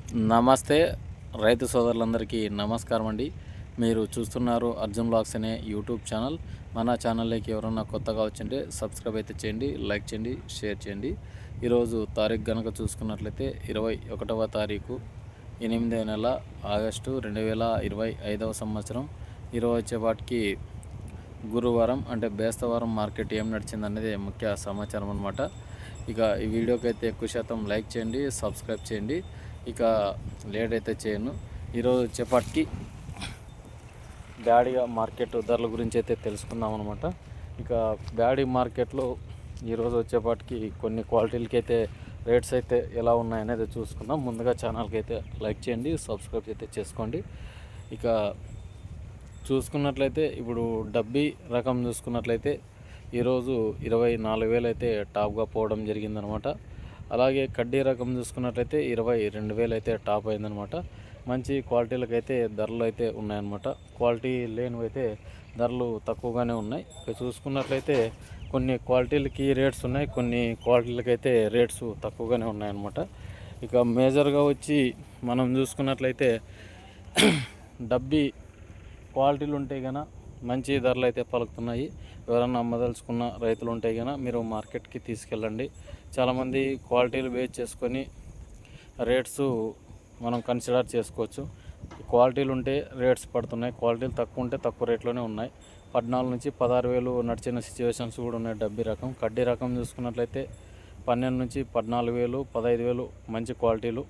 నమస్తే రైతు సోదరులందరికీ నమస్కారం అండి. మీరు చూస్తున్నారు అర్జున్ బ్లాగ్స్ అనే యూట్యూబ్ ఛానల్. మన ఛానల్లోకి ఎవరన్నా కొత్తగా వచ్చింటే సబ్స్క్రైబ్ అయితే చేయండి, లైక్ చేయండి, షేర్ చేయండి. ఈరోజు తారీఖు కనుక చూసుకున్నట్లయితే 21వ తారీఖు 8వ నెల ఆగస్టు 2025 సంవత్సరం. ఈరోజు వచ్చేపాటికి గురువారం అంటే బేస్తవారం మార్కెట్ ఏం నడిచిందనేది ముఖ్య సమాచారం అనమాట. ఇక ఈ వీడియోకి అయితే ఎక్కువ శాతం లైక్ చేయండి, సబ్స్క్రైబ్ చేయండి. ఇక లేట్ అయితే చేయను. ఈరోజు వచ్చేపాటికి బ్యాడీ మార్కెట్ ధరల గురించి అయితే తెలుసుకుందాం అనమాట. ఇక బ్యాడీ మార్కెట్లో ఈరోజు వచ్చేపాటికి కొన్ని క్వాలిటీలకి అయితే రేట్స్ అయితే ఎలా ఉన్నాయనేది చూసుకుందాం. ముందుగా ఛానల్కి అయితే లైక్ చేయండి, సబ్స్క్రైబ్ అయితే చేసుకోండి. ఇక చూసుకున్నట్లయితే ఇప్పుడు డబ్బీ రకం చూసుకున్నట్లయితే ఈరోజు 24,000 అయితే టాప్గా పోవడం జరిగిందనమాట. అలాగే కడ్డీ రకం చూసుకున్నట్లయితే 22,000 అయితే టాప్ అయిందనమాట. మంచి క్వాలిటీలకు అయితే ధరలు అయితే ఉన్నాయన్నమాట. క్వాలిటీ లేనివి అయితే ధరలు తక్కువగానే ఉన్నాయి. ఇక చూసుకున్నట్లయితే కొన్ని క్వాలిటీలకి రేట్స్ ఉన్నాయి, కొన్ని క్వాలిటీలకి అయితే రేట్స్ తక్కువగానే ఉన్నాయన్నమాట. ఇక మేజర్గా వచ్చి మనం చూసుకున్నట్లయితే డబ్బీ క్వాలిటీలు ఉంటే కనుక మంచి ధరలు అయితే పలుకుతున్నాయి. ఎవరన్నా అమ్మదలుచుకున్న రైతులు ఉంటే కనుక మీరు మార్కెట్కి తీసుకెళ్ళండి. చాలామంది క్వాలిటీలు బేస్ చేసుకొని రేట్స్ మనం కన్సిడర్ చేసుకోవచ్చు. క్వాలిటీలు ఉంటే రేట్స్ పడుతున్నాయి, క్వాలిటీలు తక్కువ ఉంటే తక్కువ రేట్లోనే ఉన్నాయి. 14 నుంచి 16,000 నడిచిన సిచ్యువేషన్స్ కూడా ఉన్నాయి. డబ్బీ రకం కడ్డీ రకం చూసుకున్నట్లయితే 12 నుంచి 14,000, 15,000 మంచి క్వాలిటీలు.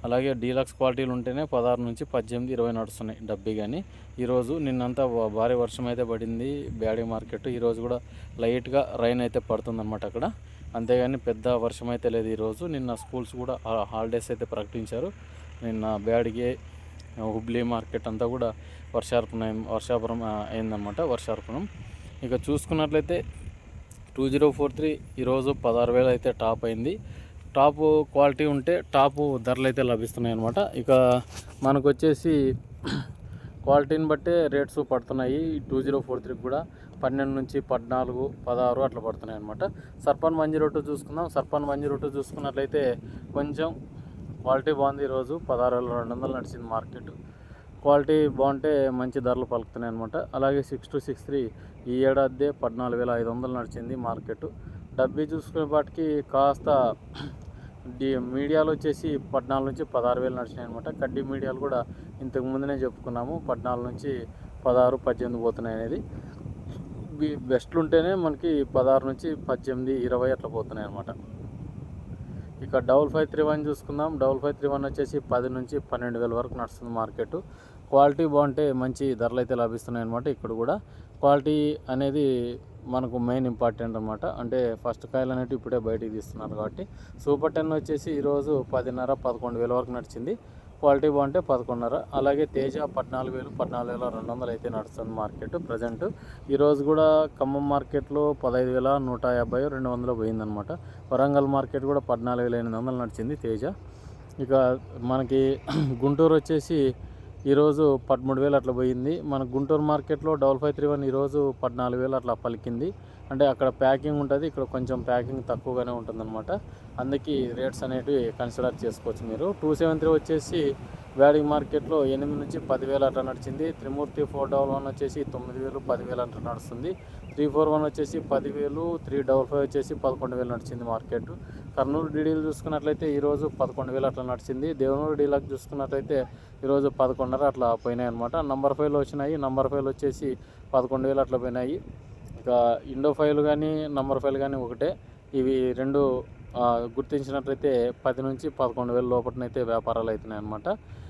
అలాగే డీలక్స్ క్వాలిటీలు ఉంటేనే 16 నుంచి 18, 20 నడుస్తున్నాయి డబ్బీ. కానీ ఈరోజు నిన్నంతా భారీ వర్షం అయితే పడింది బ్యాడీ మార్కెట్. ఈరోజు కూడా లైట్గా రైన్ అయితే పడుతుందన్నమాట అక్కడ. అంతేగాని పెద్ద వర్షం అయితే లేదు ఈరోజు. నిన్న స్కూల్స్ కూడా హాలిడేస్ అయితే నిన్న బ్యాడీకి హుబ్లీ మార్కెట్ అంతా కూడా వర్షాపురం అయిందన్నమాట, వర్షార్పణం. ఇక చూసుకున్నట్లయితే 2043 ఈరోజు 16,000 అయితే టాప్ అయింది. టాప్ క్వాలిటీ ఉంటే టాప్ ధరలు అయితే లభిస్తున్నాయి అన్నమాట. ఇక మనకు వచ్చేసి క్వాలిటీని బట్టే రేట్స్ పడుతున్నాయి. 2043 కూడా 12 నుంచి 14, 16 అట్లా పడుతున్నాయి అనమాట. సర్పన్ 102 చూసుకుందాం. సర్పన్ 102 చూసుకున్నట్లయితే కొంచెం క్వాలిటీ బాగుంది. ఈరోజు 16,200 నడిచింది మార్కెట్. క్వాలిటీ బాగుంటే మంచి ధరలు పలుకుతున్నాయి అనమాట. అలాగే 6263 ఈ ఏడాది 14,500 నడిచింది మార్కెట్. డబ్బీ చూసుకునేపాటికి కాస్త మీడియాలో వచ్చేసి 14 నుంచి 16,000 నడిచినాయి అనమాట. కడ్డీ మీడియాలు కూడా ఇంతకు ముందునే చెప్పుకున్నాము, 14 నుంచి 16, 18 పోతున్నాయి అనేది. బెస్ట్లు ఉంటేనే మనకి 16 నుంచి 18, 20 అట్లా పోతున్నాయి అనమాట. ఇక 5531 చూసుకుందాం. 5531 వచ్చేసి 10 నుంచి 12,000 వరకు నడుస్తుంది మార్కెట్. క్వాలిటీ బాగుంటే మంచి ధరలు అయితే లభిస్తున్నాయి అనమాట. ఇక్కడ కూడా క్వాలిటీ అనేది మనకు మెయిన్ ఇంపార్టెంట్ అనమాట. అంటే ఫస్ట్ కాయలు అనేవి ఇప్పుడే బయటికి తీస్తున్నారు కాబట్టి. సూపర్ 10 వచ్చేసి ఈరోజు 10,500, 11,000 వరకు నడిచింది. క్వాలిటీ బాగుంటే 11,500. అలాగే తేజ 14,000, 14,200 అయితే నడుస్తుంది మార్కెట్ ప్రజెంట్. ఈరోజు కూడా ఖమ్మం మార్కెట్లో 15,150, 200 పోయిందనమాట. వరంగల్ మార్కెట్ కూడా 14,800 నడిచింది తేజ. ఇక మనకి గుంటూరు వచ్చేసి ఈరోజు 13,000 అట్లా పోయింది. మన గుంటూరు మార్కెట్లో 5531 ఈరోజు 14,000 అట్లా పలికింది. అంటే అక్కడ ప్యాకింగ్ ఉంటుంది, ఇక్కడ కొంచెం ప్యాకింగ్ తక్కువగానే ఉంటుందన్నమాట. అందుకే రేట్స్ అనేటివి కన్సిడర్ చేసుకోవచ్చు మీరు. 273 వచ్చేసి బ్యాడీ మార్కెట్లో 8 నుంచి 10,000 అట్లా నడిచింది. త్రిమూర్తి 411 వచ్చేసి 9,000, 10,000 అట్లా నడుస్తుంది. 341 వచ్చేసి 10,000, 355 వచ్చేసి 11,000 నడిచింది మార్కెట్. కర్నూలు డీడీలు చూసుకున్నట్లయితే ఈరోజు 11,000 అట్లా నడిచింది. దేవనూరు డీలకు చూసుకున్నట్లయితే ఈరోజు 11,500 అట్లా పోయినాయి అనమాట. నంబర్ 5లో వచ్చినాయి. నంబర్ 5లో వచ్చేసి 11,000 అట్లా పోయినాయి. ఇక ఇండో 5 కానీ నంబర్ 5 కానీ ఒకటే. ఇవి రెండు గుర్తించినట్లయితే 10 నుంచి 11,000 లోపలనైతే వ్యాపారాలు అవుతున్నాయి అన్నమాట.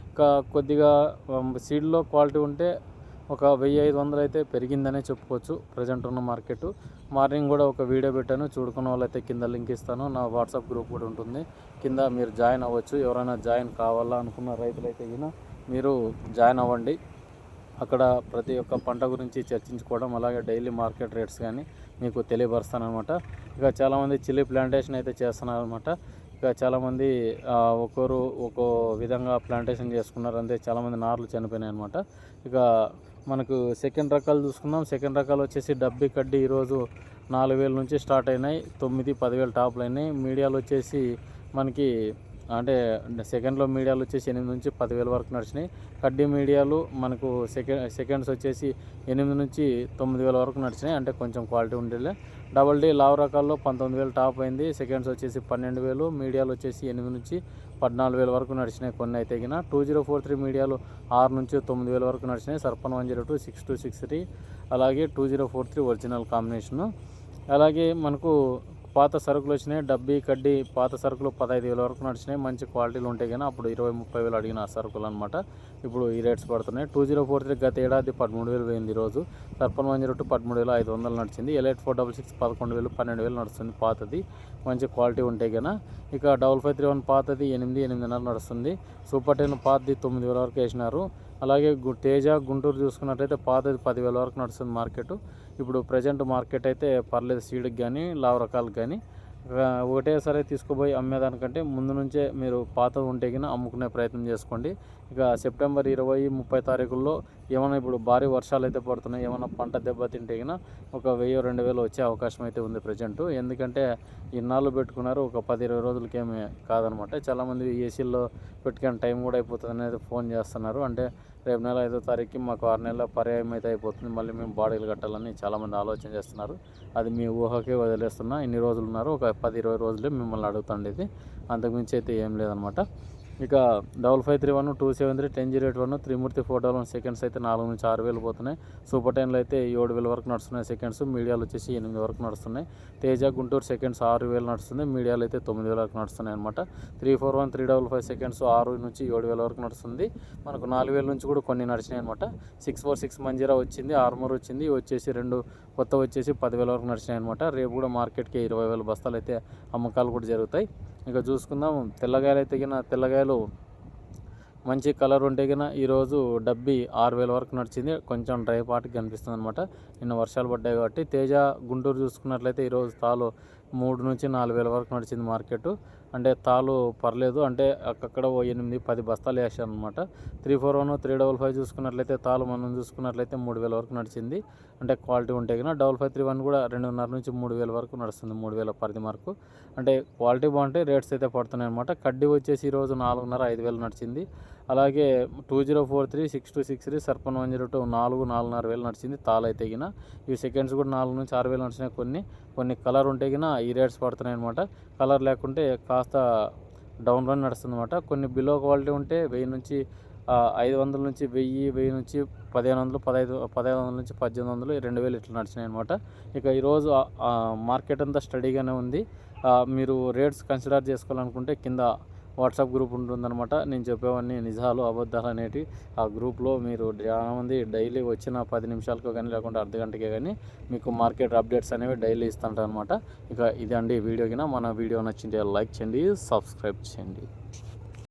ఇంకా కొద్దిగా సీడ్లో క్వాలిటీ ఉంటే ఒక 1,500 అయితే పెరిగిందనే చెప్పుకోవచ్చు ప్రజెంట్ ఉన్న మార్కెట్. మార్నింగ్ కూడా ఒక వీడియో పెట్టాను, చూడుకున్న వాళ్ళైతే కింద లింక్ ఇస్తాను. నా వాట్సాప్ గ్రూప్ కూడా ఉంటుంది, కింద మీరు జాయిన్ అవ్వచ్చు. ఎవరైనా జాయిన్ కావాలా అనుకున్న రైతులైతే కింద మీరు జాయిన్ అవ్వండి. అక్కడ ప్రతి ఒక్క పంట గురించి చర్చించుకోవడం, అలాగే డైలీ మార్కెట్ రేట్స్ కానీ మీకు తెలియపరుస్తానమాట. ఇక చాలామంది చిల్లీ ప్లాంటేషన్ అయితే చేస్తున్నారనమాట. ఇక చాలామంది ఒక్కొరు ఒక్కో విధంగా ప్లాంటేషన్ చేసుకున్నారు, అంతే చాలామంది నార్లు చనిపోయినాయి అనమాట. ఇక మనకు సెకండ్ రకాలు చూసుకుందాం. సెకండ్ రకాలు వచ్చేసి డబ్బీ కడ్డీ ఈరోజు 4,000 నుంచి స్టార్ట్ అయినాయి. 9, 10,000 టాప్లు అయినాయి. మీడియాలు వచ్చేసి మనకి అంటే సెకండ్లో మీడియాలు వచ్చేసి 8 నుంచి 10,000 వరకు నడిచినాయి. కడ్డీ మీడియాలు మనకు సెకండ్స్ వచ్చేసి 8 నుంచి 9,000 వరకు నడిచినాయి. అంటే కొంచెం క్వాలిటీ ఉండేలే. డబల్ డీ లావు రకాల్లో 19,000 టాప్ అయింది. సెకండ్స్ వచ్చేసి 12,000, మీడియాలు వచ్చేసి 8 నుంచి 14,000 వరకు నడిచినాయి. కొన్ని అయితే గిన 2043 మీడియాలు 6 నుంచి 9,000 వరకు నడిచినాయి. సర్పన్ 102 6263, అలాగే 2043 ఒరిజినల్ కాంబినేషను. అలాగే మనకు పాత సరుకులు వచ్చినాయి. డబ్బీ కడ్డీ పాత సరుకులు 15,000 వరకు నడిచినాయి. మంచి క్వాలిటీలు ఉంటాయి కానీ అప్పుడు 20-30,000 అడిగిన సరుకులు అనమాట. ఇప్పుడు ఈ రేట్స్ పడుతున్నాయి. 2043 గత ఏడాది 13,000 పోయింది. ఈరోజు సర్పన్ 102 13,500 నడిచింది. ఎలైట్ 466 11,000 12,000 నడుస్తుంది పాతది. మంచి క్వాలిటీ ఉంటాయి కదా. ఇక 5531 పాతది 8,500 నడుస్తుంది. సూపర్ 10 పాతది 9,000 వరకు వేసినారు. అలాగే తేజ గుంటూరు చూసుకున్నట్లయితే పాతది 10,000 వరకు నడుస్తుంది మార్కెట్. ఇప్పుడు ప్రజెంట్ మార్కెట్ అయితే పర్లేదు, సీడ్కి కానీ లావు రకాలకు కానీ. ఒకటేసారి తీసుకుపోయి అమ్మేదానికంటే ముందు నుంచే మీరు పాత ఉంటే కింద అమ్ముకునే ప్రయత్నం చేసుకోండి. ఇక సెప్టెంబర్ 20-30 తారీఖుల్లో ఏమైనా ఇప్పుడు భారీ వర్షాలు అయితే పడుతున్నాయి, ఏమైనా పంట దెబ్బతింటే కింద ఒక 1,000-2,000 వచ్చే అవకాశం అయితే ఉంది ప్రజెంట్. ఎందుకంటే ఇన్నాళ్ళు పెట్టుకున్నారు, ఒక 10-20 రోజులకేమీ కాదనమాట. చాలామంది ఏసీల్లో పెట్టుకునే టైం కూడా అయిపోతుంది అనేది ఫోన్ చేస్తున్నారు. అంటే రేపు నెల 5వ తారీఖుకి మాకు 6 నెలల పర్యాయం అయితే అయిపోతుంది, మళ్ళీ మేము బాడీలు కట్టాలని చాలామంది ఆలోచన చేస్తున్నారు. అది మీ ఊహకే వదిలేస్తున్నా. ఇన్ని రోజులు ఉన్నారు, ఒక 10-20 రోజులే మిమ్మల్ని అడుగుతుండేది, అంతకుమించి అయితే ఏం లేదనమాట. ఇక 5531 273 1008 త్రిమూర్తి 411 సెకండ్స్ అయితే 4 నుంచి 6,000 పోతున్నాయి. సూపర్ 10లో అయితే 7,000 వరకు నడుస్తున్నాయి సెకండ్స్. మీడియాలు వచ్చేసి 8 వరకు నడుస్తున్నాయి. తేజ గుంటూరు సెకండ్స్ 6,000 నడుస్తుంది. మీడియాలు అయితే 9,000 వరకు నడుస్తున్నాయి అనమాట. 341 355 సెకండ్స్ 6 నుంచి 7,000 వరకు నడుస్తుంది. మనకు 4,000 నుంచి కూడా కొన్ని నడిచినాయి అనమాట. 646 మంజీరా వచ్చింది, ఆర్మూర్ వచ్చింది, వచ్చేసి 2 కొత్త వచ్చేసి 10,000 వరకు నడిచినాయి అనమాట. రేపు కూడా మార్కెట్కి 20,000 బస్తాలు అయితే అమ్మకాలు కూడా జరుగుతాయి. ఇక చూసుకుందాం. తెల్లగాయలు అయితే గిన తెల్లగాయలు మంచి కలర్ ఉంటే గిన ఈరోజు డబ్బీ 6,000 వరకు నడిచింది. కొంచెం డ్రై పార్ట్కి కనిపిస్తుంది అనమాట, నిన్న వర్షాలు పడ్డాయి కాబట్టి. తేజ గుంటూరు చూసుకున్నట్లయితే ఈరోజు తాలు 3 నుంచి 4,000 వరకు నడిచింది మార్కెట్. అంటే తాలు పర్లేదు, అంటే అక్కడ 8-10 బస్తాలు వేసాను అనమాట. 341 355 చూసుకున్నట్లయితే తాలు మనం చూసుకున్నట్లయితే 3,000 వరకు నడిచింది. అంటే క్వాలిటీ ఉంటే కన్నా 5531 కూడా 2,500 నుంచి 3,000 వరకు నడుస్తుంది, 3,000 పరిధి వరకు. అంటే క్వాలిటీ బాగుంటే రేట్స్ అయితే పడుతున్నాయి అనమాట. కడ్డీ వచ్చేసి ఈరోజు 4,500 నడిచింది. అలాగే 2043 6263 సర్పన్ 102 4,500 నడిచింది. తాలు అయితే గిన ఇవి సెకండ్స్ కూడా 4 నుంచి 6,000 నడిచినాయి. కొన్ని కలర్ ఉంటే గిన ఈ రేట్స్ పడుతున్నాయి అనమాట. కలర్ లేకుంటే కాస్త డౌన్లో నడుస్తుంది అనమాట. కొన్ని బిలో క్వాలిటీ ఉంటే 1000 నుంచి 500 నుంచి 1000 నుంచి 1,500 1,500 నుంచి 1,800 2,000 ఇట్లా నడిచినాయి అనమాట. ఇక ఈరోజు మార్కెట్ అంతా స్టడీగానే ఉంది. మీరు రేట్స్ కన్సిడర్ చేసుకోవాలనుకుంటే కింద వాట్సాప్ గ్రూప్ ఉంటుందన్నమాట. నేను చెప్పేవన్నీ నిజాలు అబద్ధాలు అనేవి ఆ గ్రూప్లో మీరు చాలామంది డైలీ వచ్చిన 10 నిమిషాలకు కానీ లేకుంటే అర్ధగంటకే కానీ మీకు మార్కెట్ అప్డేట్స్ అనేవి డైలీ ఇస్తుంటారు అనమాట. ఇక ఇదండి వీడియో కింద. మన వీడియో నచ్చింటే లైక్ చేయండి, సబ్స్క్రైబ్ చేయండి.